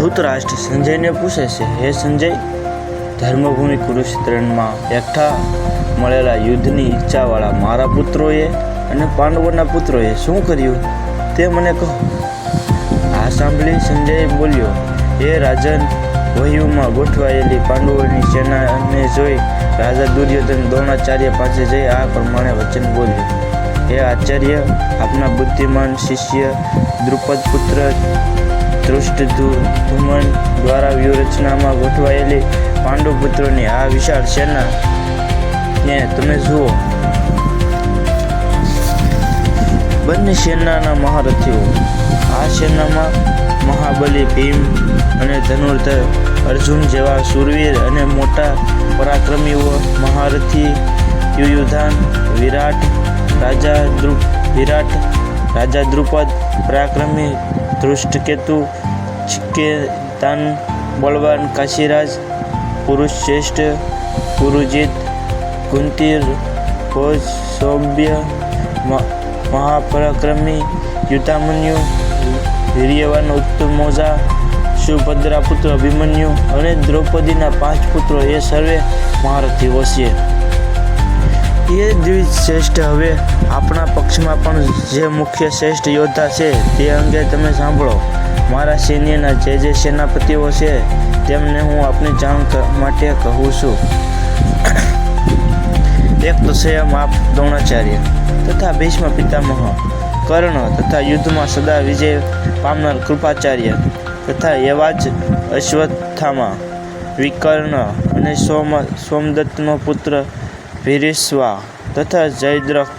ધૃતરાષ્ટ્ર સંજયને પૂછે છે, હે સંજય, ધર્મભૂમિ કુરુક્ષેત્રમાં એકઠા મળેલા યુદ્ધની ઈચ્છાવાળા મારા પુત્રોએ અને પાંડવોના પુત્રોએ શું કર્યું તે મને કહો. આ સાંભળી સંજય બોલ્યો, હે રાજન, વહ્યુમાં ગોઠવાયેલી પાંડવોની સેનાને જોઈ રાજા દુર્યોધન દ્રોણાચાર્ય પાસે જઈ આ પ્રમાણે વચન બોલ્યો, હે આચાર્ય, આપના બુદ્ધિમાન શિષ્ય દ્રુપદ પુત્ર ધૃષ્ટદ્યુમ્ન દ્વારા વ્યૂહરચનામાં ગોઠવાયેલી પાંડુ પુત્રોની આ વિશાળ સેનાને તમે જુઓ. બંને સેનાના મહારથીઓ. આ સેનામાં મહાબલી ભીમ અને ધનુર્ધર અર્જુન જેવા શૂરવીર અને મોટા પરાક્રમીઓ, મહારથી યુયુધાન, વિરાટ રાજા દ્રુપદ, પરાક્રમી ધૃષ્ટકેતુ, ચિકેતાન, બળવાન કાશીરાજ, પુરુષશ્રેષ્ઠ પુરુજીત, કુંતીર, ભોજ, સૌભ્ય, મહાપરાક્રમી યુદ્ધામન્યુ, વીર્યવાન ઉત્તમોજા, સુભદ્રા પુત્ર અભિમન્યુ અને દ્રૌપદીના 5 પુત્રો એ સર્વે મહારથીઓ છે. એ દ્વિજશ્રેષ્ઠ. હવે આપણા પક્ષમાં પણ જે મુખ્ય શ્રેષ્ઠ યોદ્ધા છે તે અંગે તમે સાંભળો. મારા સૈન્યના જે સેનાપતિઓ છે તેમને હું આપની જાણ માટે કહું છું. એક તો સ્વયં આપ દ્રોણાચાર્ય તથા ભીષ્મ પિતામહ, કર્ણ તથા યુદ્ધમાં સદા વિજય પામનાર કૃપાચાર્ય તથા એવા જ અશ્વત્થામા, વિકર્ણ અને સોમદત્તનો પુત્ર ભીરીશ્વા તથા જયદ્રથ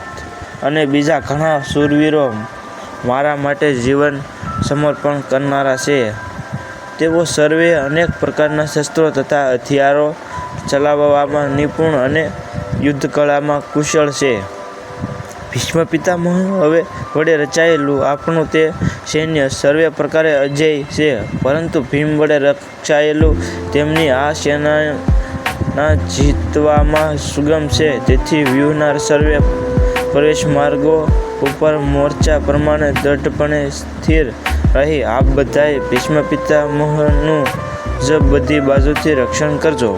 અને બીજા ઘણા શૂરવીરો મારા માટે જીવન સમર્પણ કરનારા છે. તેઓ સર્વે અનેક પ્રકારના શસ્ત્રો તથા હથિયારો ચલાવવામાં નિપુણ અને યુદ્ધકળામાં કુશળ છે. ભીષ્મ પિતામહ હવે વડે રચાયેલું આપણું તે સૈન્ય સર્વે પ્રકારે અજેય છે, પરંતુ ભીમ વડે રચાયેલું તેમની આ સેના જીતવામાં સુગમ છે. તેથી વ્યૂહના સર્વે પ્રવેશ માર્ગો ઉપર મોરચા પ્રમાણે દ્રઢપણે સ્થિર રહી આપ બધાએ ભીષ્મ પિતામહનું જ બધી બાજુથી રક્ષણ કરજો.